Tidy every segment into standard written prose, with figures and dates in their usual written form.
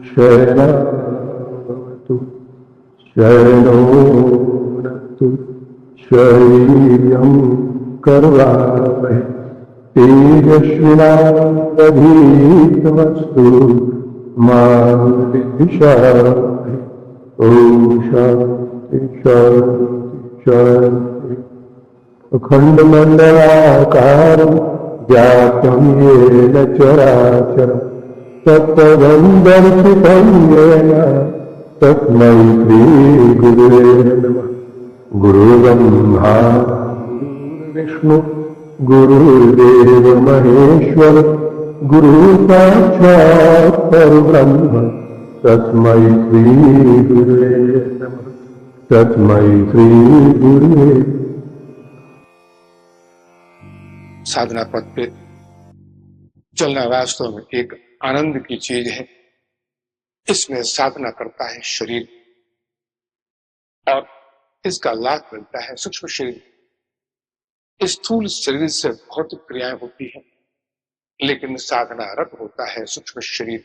शरणमस्तु शरणो नस्तु शरीरं कर्वावहै तेजस्विनावधीतमस्तु मा विद्विषावहै। ॐ शान्ति शान्ति शान्ति। अखण्डमण्डलाकारं व्याप्तं येन चराचरम् तत्पदं दर्शितं येन तस्मै श्रीगुरुवे नमः। गुरुर्ब्रह्मा गुरुर्विष्णु गुरुर्देव महेश्वर गुरुसाक्षात् परब्रह्म तस्मै श्रीगुरुवे नमः। तस्मै श्रीगुरुवे। साधना पथ पे चलना वास्तव में एक आनंद की चीज है। इसमें साधना करता है शरीर और इसका लाभ मिलता है सूक्ष्म शरीर। स्थूल शरीर से भौतिक क्रियाएं होती हैं, लेकिन साधना रत होता है सूक्ष्म शरीर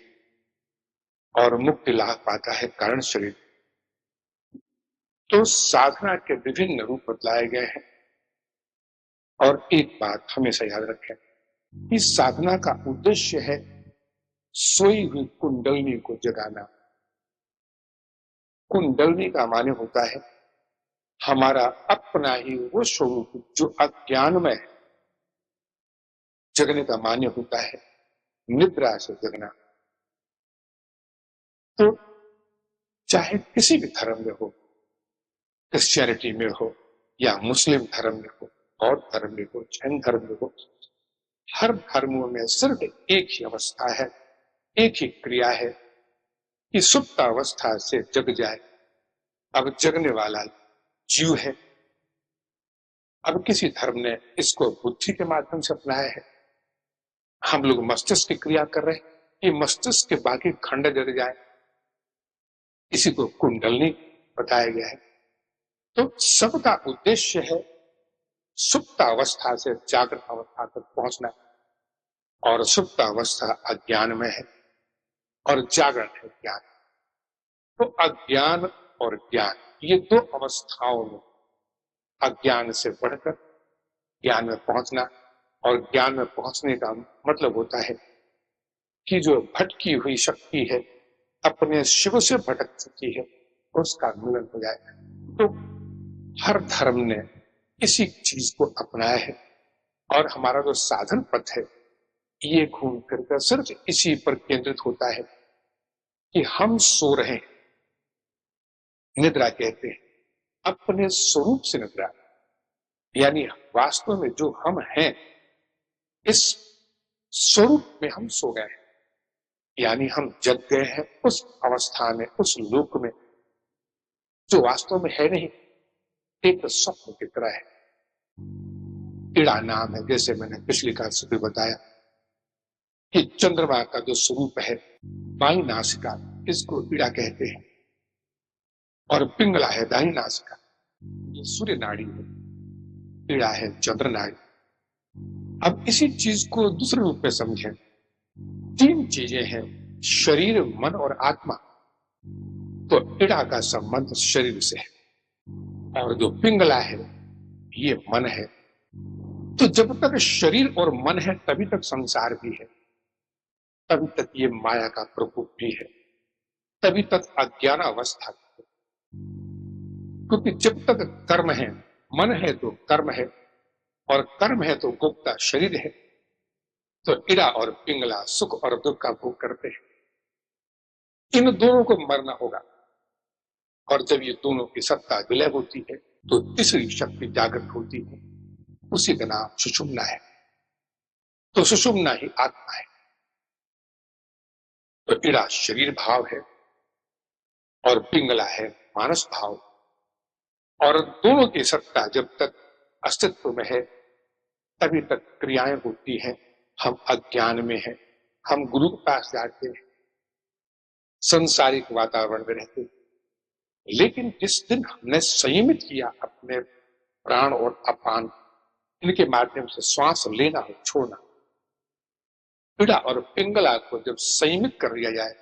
और मुक्ति लाभ पाता है कारण शरीर। तो साधना के विभिन्न रूप बतलाए गए हैं और एक बात हमेशा याद रखें कि साधना का उद्देश्य है सोई हुई कुंडलनी को जगाना। कुंडलनी का माने होता है हमारा अपना ही वो स्वरूप जो अज्ञान में है। जगने का मान्य होता है निद्रा से जगना। तो चाहे किसी भी धर्म में हो, क्रिश्चियनिटी में हो या मुस्लिम धर्म में हो, बौद्ध धर्म में हो, जैन धर्म में हो, हर धर्मों में सिर्फ एक ही अवस्था है, एक ही क्रिया है कि सुप्त अवस्था से जग जाए। अब जगने वाला जीव है। अब किसी धर्म ने इसको बुद्धि के माध्यम से अपनाया है, हम लोग मस्तिष्क की क्रिया कर रहे हैं कि मस्तिष्क के बाकी खंड जग जाए। इसी को कुंडलनी बताया गया है। तो सबका उद्देश्य है सुप्त अवस्था से जागृत अवस्था तक पहुंचना, और सुप्त अवस्था अज्ञान में है और जागरण है ज्ञान। तो अज्ञान और ज्ञान ये दो अवस्थाओं में अज्ञान से बढ़कर ज्ञान में पहुंचना, और ज्ञान में पहुंचने का मतलब होता है कि जो भटकी हुई शक्ति है अपने शिव से भटक चुकी है उसका मिलन हो जाए। तो हर धर्म ने इसी चीज को अपनाया है और हमारा जो साधन पथ है ये घूम फिर कर सिर्फ इसी पर केंद्रित होता है कि हम सो रहे हैं। निद्रा कहते हैं अपने स्वरूप से निद्रा, यानी वास्तव में जो हम हैं इस स्वरूप में हम सो गए हैं, यानी हम जग गए हैं उस अवस्था में, उस लोक में जो वास्तव में है नहीं, एक स्वप्न की तरह है। इड़ा नाम है, जैसे मैंने पिछली काल से भी बताया कि चंद्रमा का जो स्वरूप है बाई नासिका, इसको इड़ा कहते हैं, और पिंगला है दाई नासिका, ये सूर्य नाड़ी है, इड़ा है चंद्र नाड़ी। अब इसी चीज को दूसरे रूप में समझें। तीन चीजें हैं, शरीर, मन और आत्मा। तो इड़ा का संबंध शरीर से है और जो पिंगला है ये मन है। तो जब तक शरीर और मन है तभी तक संसार भी है, तभी तक ये माया का प्रकोप भी है, तभी तक अज्ञान अवस्था है। क्योंकि जब तक कर्म है, मन है तो कर्म है, और कर्म है तो भोक्ता शरीर है। तो इड़ा और पिंगला सुख और दुख का भोग करते हैं। इन दोनों को मरना होगा, और जब ये दोनों की सत्ता विलय होती है तो तीसरी शक्ति जागृत होती है, उसी का नाम सुषुम्ना है। तो सुषुम्ना ही आत्मा है। तो इड़ा शरीर भाव है और पिंगला है मानस भाव, और दोनों की सत्ता जब तक अस्तित्व में है तभी तक क्रियाएं होती हैं। हम अज्ञान में हैं, हम गुरु के पास जाते हैं, संसारिक वातावरण में रहते हैं। लेकिन जिस दिन हमने संयमित किया अपने प्राण और अपान, इनके माध्यम से श्वास लेना हो, छोड़ना, इड़ा और पिंगला को जब संयमित कर लिया जाए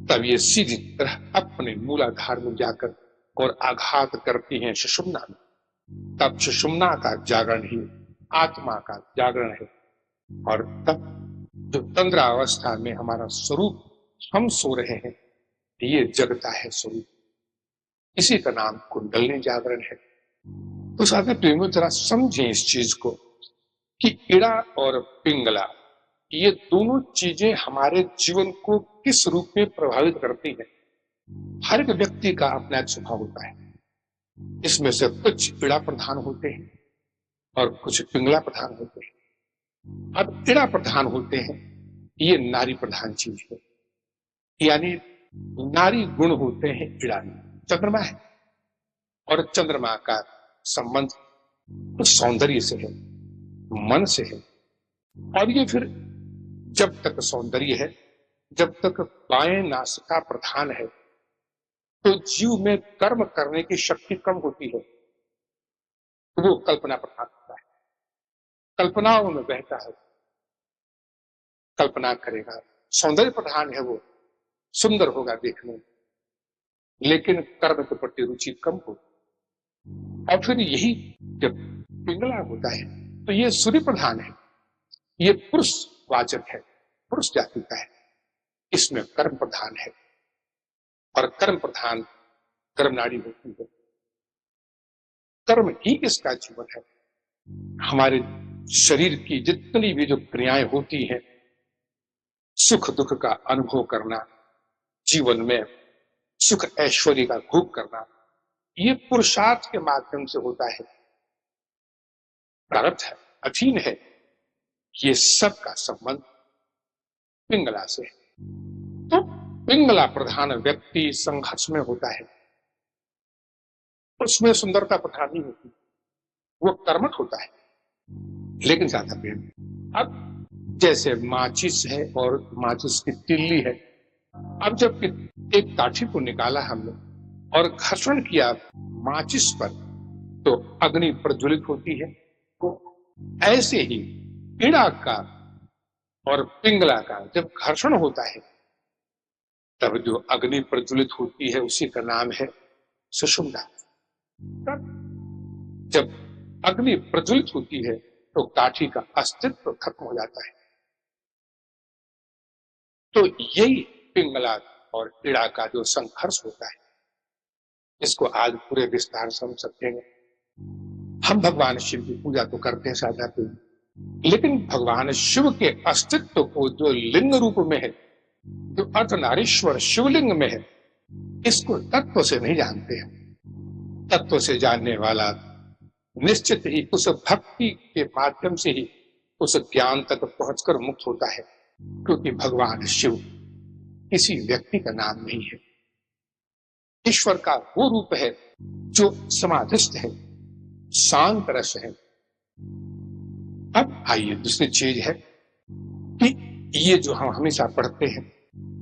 तब ये सीधी तरह अपने मूलाधार में जाकर और आघात करती हैं सुषुम्ना में। तब सुषुम्ना का जागरण ही आत्मा का जागरण है। और तब जो तंद्रा अवस्था में हमारा स्वरूप हम सो रहे हैं, ये जगता है स्वरूप। इसी का नाम कुंडलनी जागरण है। तो साधक प्रेमियों जरा समझें इस चीज को कि इड़ा और पिंगला ये दोनों चीजें हमारे जीवन को किस रूप में प्रभावित करती हैं। हर एक व्यक्ति का अपना एक स्वभाव होता है। इसमें से कुछ इड़ा प्रधान होते हैं और कुछ पिंगला प्रधान होते हैं। अब इड़ा प्रधान होते हैं, ये नारी प्रधान चीज है, यानी नारी गुण होते हैं इड़ा में। चंद्रमा है और चंद्रमा का संबंध तो सौंदर्य से है, मन से है। और ये फिर जब तक सौंदर्य है, जब तक बाएं नासिका प्रधान है, तो जीव में कर्म करने की शक्ति कम होती है। वो कल्पना प्रधान होता है, कल्पनाओं में बहता है, कल्पना करेगा। सौंदर्य प्रधान है, वो सुंदर होगा देखने में, लेकिन कर्म के प्रति रुचि कम होगी। और फिर यही जब पिंगला होता है तो ये सूर्य प्रधान है, ये पुरुष वाचक है, पुरुष जाति का है। इसमें कर्म प्रधान है और कर्म प्रधान कर्म नाड़ी होती है। कर्म ही इसका जीवन है। हमारे शरीर की जितनी भी जो क्रियाएं होती हैं, सुख दुख का अनुभव करना, जीवन में सुख ऐश्वर्य का भोग करना, ये पुरुषार्थ के माध्यम से होता है। प्रारब्ध है, अधीन है। ये सब का संबंध पिंगला से है। तो पिंगला प्रधान व्यक्ति संघर्ष में होता है, उसमें सुंदरता प्रधान नहीं होती, वो कर्मठ होता है। लेकिन ज्यादा प्रेम, अब जैसे माचिस है और माचिस की तिल्ली है। अब जब एक काठी को निकाला हमने और घर्षण किया माचिस पर, तो अग्नि प्रज्वलित होती है। तो ऐसे ही इड़ा का और पिंगला का जब घर्षण होता है, तब जो अग्नि प्रज्वलित होती है उसी का नाम है सुषुम्ना। तब जब अग्नि प्रज्वलित होती है तो काठी का अस्तित्व खत्म हो जाता है। तो यही पिंगला और इड़ा का जो संघर्ष होता है, इसको आज पूरे विस्तार से हम समझेंगे। हम भगवान शिव की पूजा तो करते हैं साधा पे, लेकिन भगवान शिव के अस्तित्व को जो लिंग रूप में है, जो अर्धनारीश्वर शिवलिंग में है, इसको तत्व से नहीं जानते हैं। तत्व से जानने वाला निश्चित ही उस भक्ति के माध्यम से ही उस ज्ञान तक पहुंचकर मुक्त होता है, क्योंकि भगवान शिव किसी व्यक्ति का नाम नहीं है। ईश्वर का वो रूप है जो समाधिस्थ है, शांत रस है। अब आइए दूसरी चीज है कि ये जो हम हमेशा पढ़ते हैं,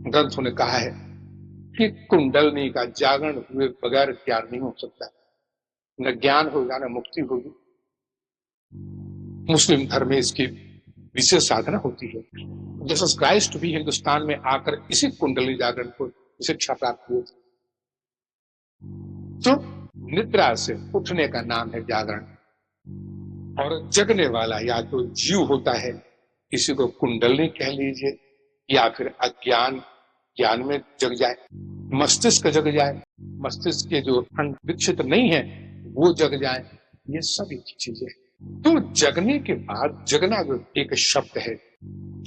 ग्रंथों ने कहा है कि कुंडलनी का जागरण हुए बगैर ज्ञान नहीं हो सकता। न ज्ञान होगा न मुक्ति होगी। मुस्लिम धर्म में इसकी विशेष साधना होती है। जीसस क्राइस्ट भी हिंदुस्तान में आकर इसी कुंडली जागरण को शिक्षा प्राप्त हुई। तो निद्रा से उठने का नाम है जागरण, और जगने वाला या तो जीव होता है, किसी को कुंडलनी कह लीजिए, या फिर अज्ञान ज्ञान में जग जाए, मस्तिष्क जग जाए, मस्तिष्क के जो खंड विकसित नहीं है वो जग जाए। ये सभी चीजें, तो जगने के बाद जगना जो एक शब्द है,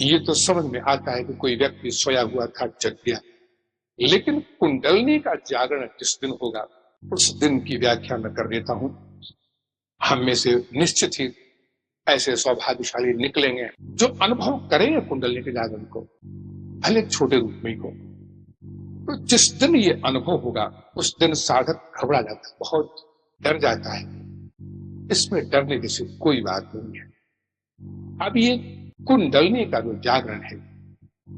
ये तो समझ में आता है कि कोई व्यक्ति सोया हुआ था, जग गया। लेकिन कुंडलनी का जागरण जिस दिन होगा, उस दिन की व्याख्या मैं कर देता हूं। हम में से निश्चित ही ऐसे सौभाग्यशाली निकलेंगे जो अनुभव करेंगे कुंडलनी के जागरण को, भले छोटे रूप में ही हो। तो जिस दिन ये अनुभव होगा, उस दिन साधक घबरा जाता है, बहुत डर जाता है। इसमें डरने जैसी कोई बात नहीं है। अब ये कुंडलनी का जो जागरण है,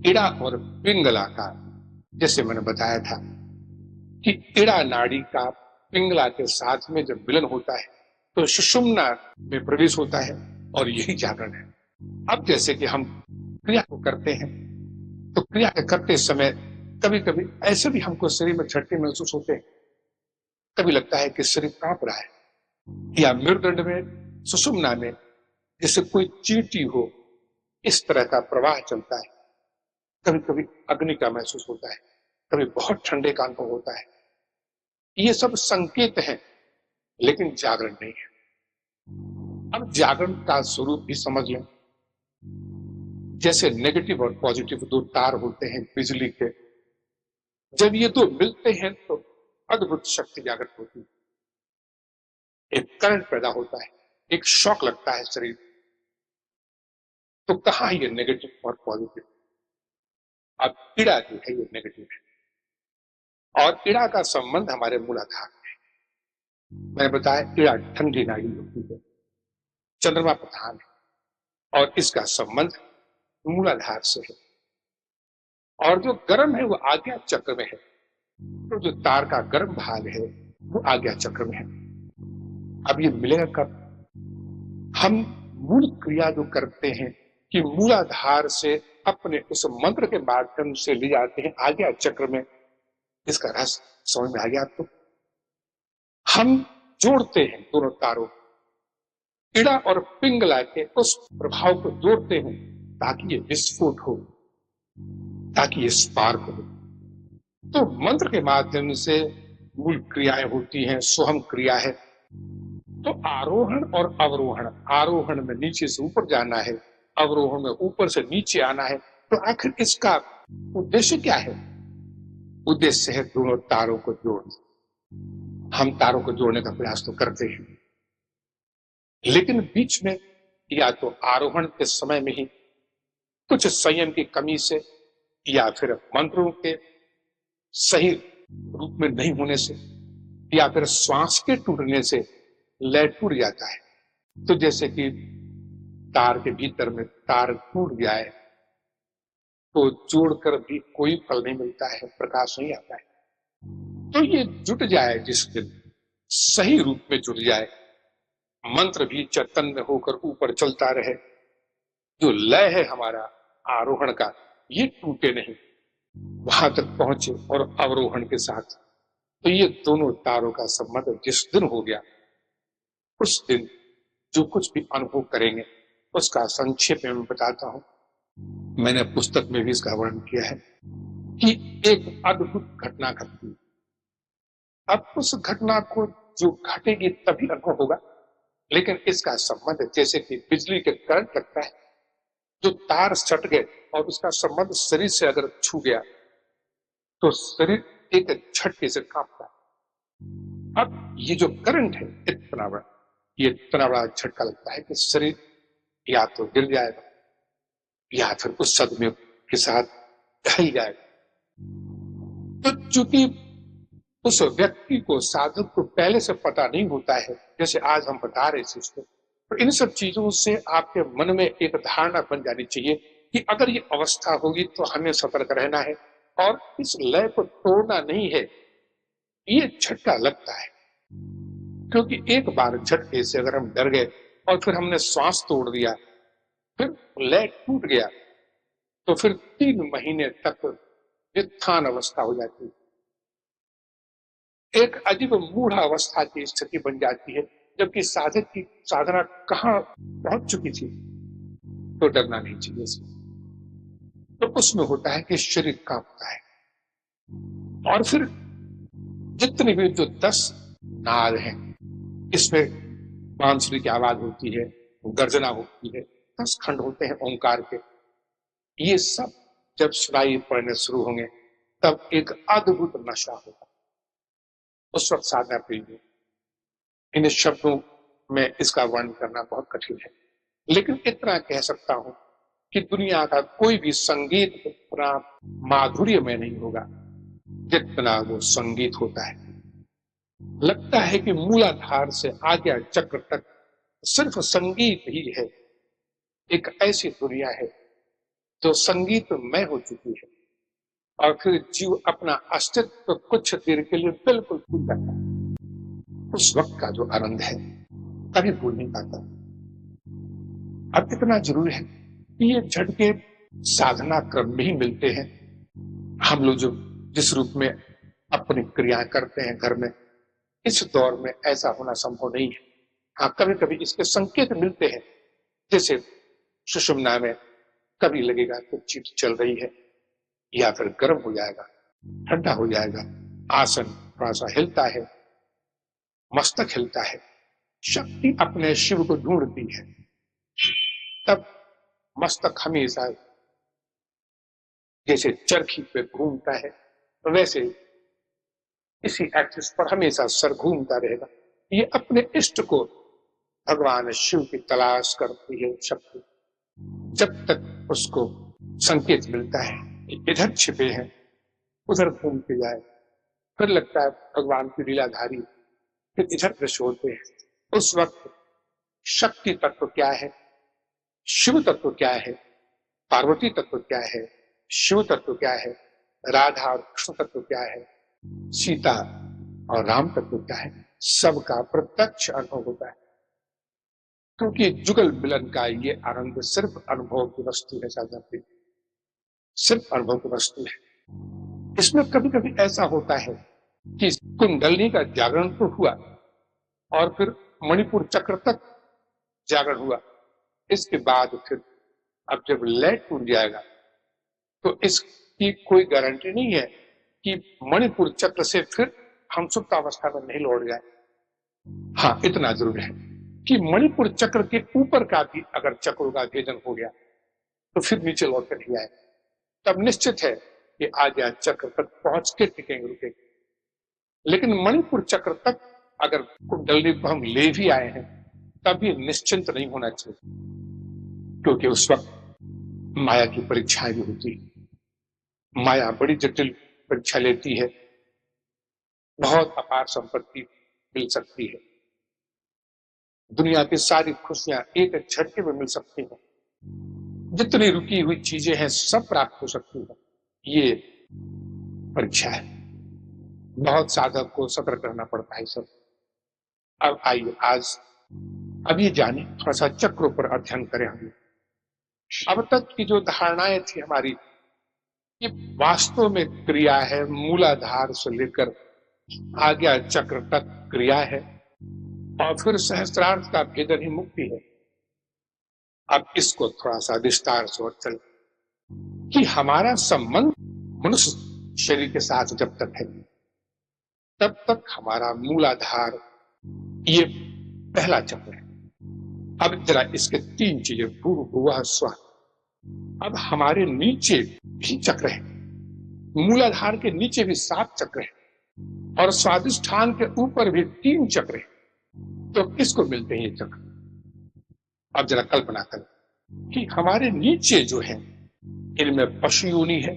इड़ा और पिंगला का, जैसे मैंने बताया था कि इड़ा नाड़ी का पिंगला के साथ में जब मिलन होता है तो सुषुम्ना में प्रवेश होता है, और यही जागरण है। अब जैसे कि हम क्रिया को करते हैं तो क्रिया के करते समय कभी कभी ऐसे भी हमको शरीर में झटके महसूस होते हैं। कभी लगता है कि शरीर कांप रहा है, या मेरुदंड में, सुषुम्ना में जैसे कोई चींटी हो, इस तरह का प्रवाह चलता है। कभी कभी अग्नि का महसूस होता है, कभी बहुत ठंडे का अनुभव होता है। ये सब संकेत हैं, लेकिन जागरण नहीं है। अब जागरण का स्वरूप भी समझ लें। जैसे नेगेटिव और पॉजिटिव दो तार होते हैं बिजली के, जब ये दो मिलते हैं तो अद्भुत शक्ति जागृत होती है। एक करंट पैदा होता है, एक शॉक लगता है शरीर। तो कहाँ ये नेगेटिव और पॉजिटिव? अब पीड़ा जो है ये नेगेटिव है, और पीड़ा का संबंध हमारे मूलाधार में है। मैंने बताया पीड़ा ठंडी नाड़ी होती है, चंद्रमा प्रधान है, और इसका संबंध मूलाधार से है। और जो गर्म है वो आज्ञा चक्र में है। तो जो तार का गर्म भाग है वो आज्ञा चक्र में है। अब ये मिलेगा कब? हम मूल क्रिया जो करते हैं कि मूलाधार से अपने उस मंत्र के माध्यम से ले जाते हैं आज्ञा चक्र में। इसका रहस्य समझ में आ गया आपको? हम जोड़ते हैं दोनों तारों, इड़ा और पिंगला के उस प्रभाव को जोड़ते हैं ताकि ये विस्फोट हो, ताकि ये स्पार्क हो। तो मंत्र के माध्यम से मूल क्रियाएं होती हैं, सोहम क्रिया है। तो आरोहण और अवरोहण, आरोहण में नीचे से ऊपर जाना है, अवरोहण में ऊपर से नीचे आना है। तो आखिर इसका उद्देश्य क्या है? उद्देश्य है दोनों तारों को जोड़ना। हम तारों को जोड़ने का प्रयास तो करते हैं, लेकिन बीच में या तो आरोहण के समय में ही कुछ संयम की कमी से, या फिर मंत्रों के सही रूप में नहीं होने से, या फिर श्वास के टूटने से लय टूट जाता है। तो जैसे कि तार के भीतर में तार टूट जाए तो जोड़कर भी कोई फल नहीं मिलता है, प्रकाश नहीं आता है। तो ये जुट जाए, जिस दिन सही रूप में जुट जाए, मंत्र भी चैतन्य होकर ऊपर चलता रहे, जो लय है हमारा आरोहण का ये टूटे नहीं, वहां तक पहुंचे, और अवरोहण के साथ। तो ये दोनों तारों का संबंध जिस दिन हो गया, उस दिन जो कुछ भी अनुभव करेंगे उसका संक्षेप में मैं बताता हूं। मैंने पुस्तक में भी इसका वर्णन किया है कि एक अद्भुत घटना घटती। अब उस घटना को जो घटेगी तभी अनुभव होगा, लेकिन इसका संबंध जैसे कि बिजली के करंट लगता है, जो तार सट गए और उसका संबंध शरीर से अगर छू गया तो शरीर एक झटके से कांपता है। अब ये जो करंट है इतना बड़ा, ये इतना बड़ा झटका लगता है कि शरीर या तो गिर जाएगा या फिर उस सदमे के साथ ढल जाएगा। तो चूंकि उस व्यक्ति को, साधक को पहले से पता नहीं होता है, जैसे आज हम बता रहे चीज को, तो इन सब चीजों से आपके मन में एक धारणा बन जानी चाहिए कि अगर ये अवस्था होगी तो हमें सतर्क रहना है और इस लय को तोड़ना नहीं है। ये झटका लगता है, क्योंकि एक बार झटके से अगर हम डर गए और फिर हमने श्वास तोड़ दिया, फिर लय टूट गया, तो फिर 3 महीने तक व्युत्थान अवस्था हो जाती है, एक अजीब मूढ़ अवस्था की स्थिति बन जाती है, जबकि साधक की साधना कहां पहुंच चुकी थी। तो डरना नहीं चाहिए इसमें। तो उसमें होता है कि शरीर कांपता है, और फिर जितने भी जो 10 नाद हैं, इसमें बांसुरी की आवाज होती है, गर्जना होती है, 10 खंड होते हैं ओंकार के। ये सब जब सुनाई पड़ने शुरू होंगे तब एक अद्भुत नशा होगा। उस वक्त साधना प्रिय, इन शब्दों में इसका वर्णन करना बहुत कठिन है, लेकिन इतना कह सकता हूं कि दुनिया का कोई भी संगीत इतना माधुर्य में नहीं होगा जितना वो संगीत होता है। लगता है कि मूलाधार से आज्ञा चक्र तक सिर्फ संगीत ही है। एक ऐसी दुनिया है जो संगीतमय हो चुकी है, और फिर जीव अपना अस्तित्व कुछ देर के लिए बिल्कुल भूल जाता है। उस वक्त का जो आनंद है कभी भूल नहीं पाता। अब इतना जरूर है कि ये झटके साधना क्रम में ही मिलते हैं। हम लोग जो जिस रूप में अपनी क्रियाएं करते हैं घर में, इस दौर में ऐसा होना संभव नहीं है। हाँ, कभी कभी इसके संकेत मिलते हैं, जैसे सुषुम्ना में कभी लगेगा कि चित चल रही है, या फिर गर्म हो जाएगा, ठंडा हो जाएगा, आसन थोड़ा सा हिलता है, मस्तक हिलता है, शक्ति अपने शिव को ढूंढती है। तब मस्तक हमेशा जैसे चरखी पे घूमता है, वैसे इसी एक्सिस पर हमेशा सर घूमता रहेगा। ये अपने इष्ट को भगवान शिव की तलाश करती है शक्ति। जब तक उसको संकेत मिलता है कि इधर छिपे हैं, उधर घूम के जाए, फिर लगता है भगवान की लीलाधारी, फिर इधर दृश्य होते हैं। उस वक्त शक्ति तत्व क्या है, शिव तत्व क्या है, पार्वती तत्व क्या है, शिव तत्व क्या है, राधा और कृष्ण तत्व क्या है, सीता और राम तत्व क्या है, सबका प्रत्यक्ष अनुभव होता है। क्योंकि जुगल मिलन का ये आनंद सिर्फ अनुभव की वस्तु है, साधना की सिर्फ अनुभव की वस्तु है। इसमें कभी कभी ऐसा होता है कि कुंडलनी का जागरण तो हुआ और फिर मणिपुर चक्र तक जागरण हुआ, इसके बाद फिर अब जब लय टूट जाएगा तो इसकी कोई गारंटी नहीं है कि मणिपुर चक्र से फिर हम सुप्तावस्था में नहीं लौट जाए। हाँ, इतना जरूर है कि मणिपुर चक्र के ऊपर का भी अगर चक्रों का भेदन हो गया तो फिर नीचे लौट कर नहीं आए, तब निश्चित है कि आज या चक्र तक पहुंच के टिकेंगे, रुकेंगे। लेकिन मणिपुर चक्र तक अगर कुंडली को हम ले भी आए हैं, तब भी निश्चिंत नहीं होना चाहिए, क्योंकि उस वक्त माया की परीक्षाएं भी होती है। माया बड़ी जटिल परीक्षा लेती है, बहुत अपार संपत्ति मिल सकती है, दुनिया की सारी खुशियां एक झटके में मिल सकती हैं, जितनी रुकी हुई चीजें हैं सब प्राप्त हो सकती है। ये परीक्षा है, बहुत साधक को सतर्क रहना पड़ता है सब। अब आइए आज अब ये जाने, थोड़ा सा चक्रों पर अध्ययन करें हम। अब तक की जो धारणाएं थी हमारी, ये वास्तव में क्रिया है, मूलाधार से लेकर आज्ञा चक्र तक क्रिया है, और फिर सहस्त्रार्थ का भेदन ही मुक्ति है। अब इसको थोड़ा सा विस्तार से और चल कि हमारा संबंध मनुष्य शरीर के साथ जब तक है, तब तक हमारा मूलाधार ये पहला चक्र है। अब जरा इसके तीन चीजें, भूर्भुवः स्वः। अब हमारे नीचे भी चक्र है, मूलाधार के नीचे भी 7 चक्र है, और स्वादिष्ठान के ऊपर भी 3 चक्र है। तो किसको मिलते हैं ये चक्र? अब जरा कल्पना करें कि हमारे नीचे जो है, इनमें पशु योनि है,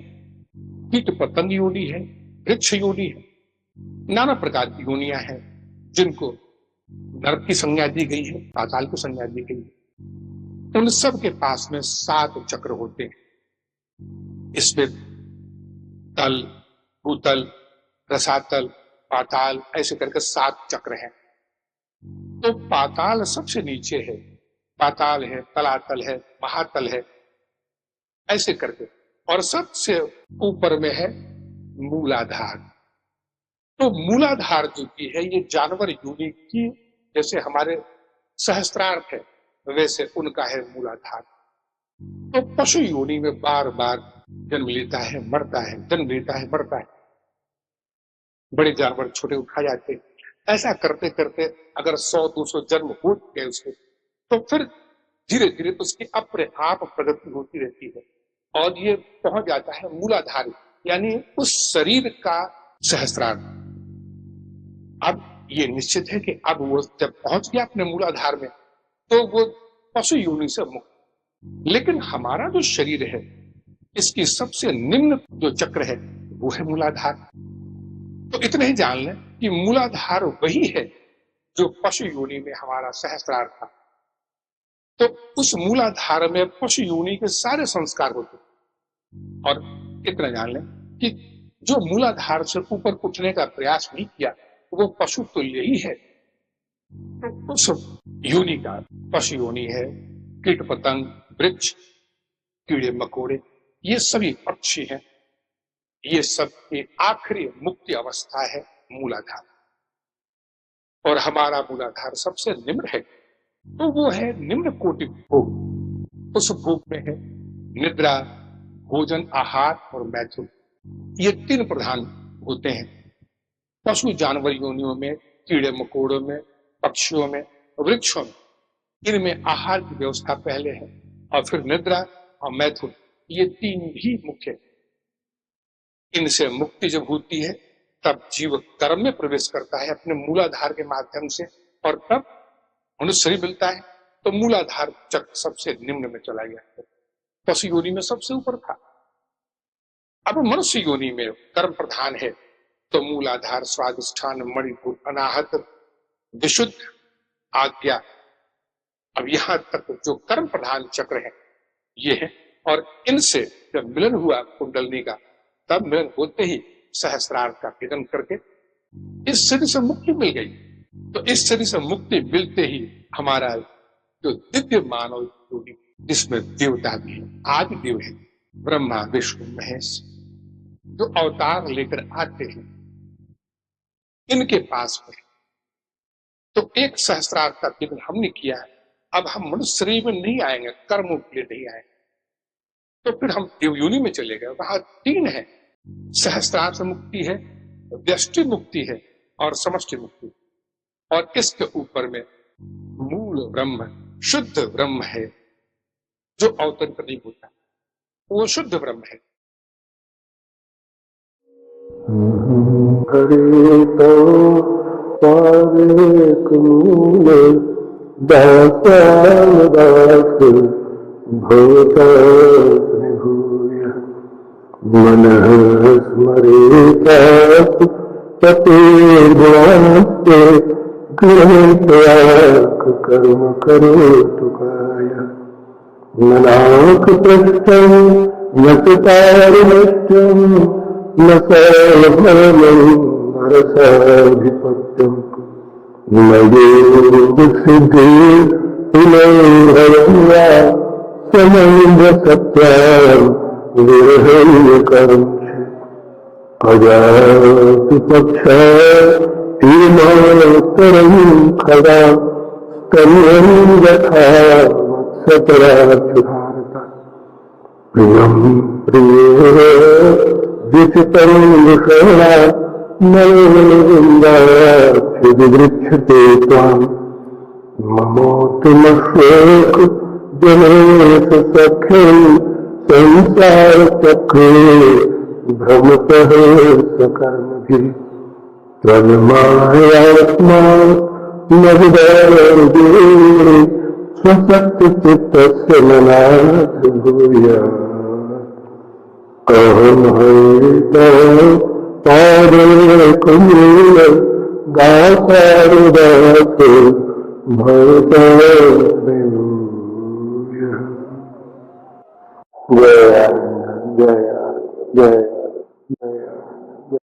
कीट पतंग योनि है, वृक्ष योनि है, नाना प्रकार की योनियां हैं, जिनको नरक की संज्ञा दी गई है, पाताल की संज्ञा दी गई है। उन सब के पास में 7 चक्र होते हैं। इसमें तल, भूतल, रसातल, पाताल, ऐसे करके 7 चक्र हैं। तो पाताल सबसे नीचे है, पाताल है, तलातल है, महातल है, ऐसे करके, और सबसे ऊपर में है मूलाधार। तो मूलाधार जो की है, ये जानवर योनि की जैसे हमारे सहस्त्रार्थ है, वैसे उनका है मूलाधार। तो पशु योनि में बार बार जन्म लेता है, मरता है, जन्म लेता है, मरता है। बड़े जानवर छोटे उठा जाते हैं। ऐसा करते करते अगर 100-200 जन्म हो गए उसके, तो फिर धीरे धीरे उसकी अपने आप प्रगति होती रहती है, और ये पहुंच जाता है मूलाधार, यानी उस शरीर का सहस्त्रार्थ। अब ये निश्चित है कि अब वो जब पहुंच गया अपने मूलाधार में, तो वो पशु योनि से मुक्त। लेकिन हमारा जो शरीर है, इसकी सबसे निम्न जो चक्र है, वो है मूलाधार। तो इतना ही जान लें कि मूलाधार वही है जो पशु योनि में हमारा सहस्त्रार्थ था। तो उस मूलाधार में पशु योनि के सारे संस्कार होते। और इतना जान लें कि जो मूलाधार से ऊपर उठने का प्रयास नहीं किया, वो पशु तुल्य ही है। तो उस योनि का, पशु योनि है, कीट पतंग, वृक्ष, कीड़े मकोड़े, ये सभी पक्षी हैं। ये सब की आखिरी मुक्ति अवस्था है मूलाधार, और हमारा मूलाधार सबसे निम्न है। तो वो है निम्न कोटि भोग। उस भोग में है निद्रा, भोजन, आहार और मैथुन। ये तीन प्रधान होते हैं। पशु जानवर योनियों में, कीड़े मकोड़ों में, पक्षियों में, वृक्षों में, इनमें आहार की व्यवस्था पहले है, और फिर निद्रा और मैथुन, ये तीन भी मुख्य है। इनसे मुक्ति जब होती है तब जीव कर्म में प्रवेश करता है अपने मूलाधार के माध्यम से, और तब मनुष्य शरीर मिलता है। तो मूलाधार चक्र सबसे निम्न में चला गया। पशु योनि में सबसे ऊपर था, अब मनुष्य योनि में कर्म प्रधान है। तो मूलाधार, स्वादिष्ठान, मणिपुर, अनाहत, विशुद्ध, आज्ञा, अब यहां तक जो कर्म प्रधान चक्र है ये है। और इनसे जब मिलन हुआ कुंडलनी का, तब मिलन होते ही सहस्रार का भेदन करके इस शरीर से मुक्ति मिल गई। तो इस शरीर से मुक्ति मिलते ही हमारा जो दिव्य मानव योनि, जिसमें देवता भी है, आदि देव है, ब्रह्मा, विष्णु, महेश, जो अवतार लेकर आते हैं, इनके पास में। तो एक सहस्रार का भेदन हमने किया है। अब हम मनुष्य शरीर में नहीं आएंगे, कर्मों के लिए नहीं आएंगे, तो फिर हम देवयोनि में चले गए। वहां तीन है, सहस्त्रार से मुक्ति है, व्यष्टि मुक्ति है और समष्टि मुक्ति। और इसके ऊपर में मूल ब्रह्म, शुद्ध ब्रह्म है, जो अवतरण नहीं होता, वो शुद्ध ब्रह्म है। हरे तो पारे कुल दासान दास भवता भूय मनः स्मरेतात् तते गुणास्ते गृहीत्याक कर्म करोतु काय ननाकपृष्ठं यततारनिष्ठं न सर्वभरणं नरसाधिपत्यं मयोगसिद्धि पुनर्भवया समैव सत्यां विरहं कर्म अजाति पक्षा तीर्मानोत्तरं खदा स्तन्यं यथा मत्सतराच्युतारता प्रियं प्रियेण विचितं विषया नववृन्दाक्षिदिवृक्षते त्वां ममोत्तमशोक जनेश सख्यं संसारचक्रे भ्रमतः सकर्मभिः त्वन्मायात्मा नविदारदे स्वशक्तिचित्तस्य मनाथ भूयात् अहं हरितः पादे कुलीन दासारुदास भवतः जय जय जय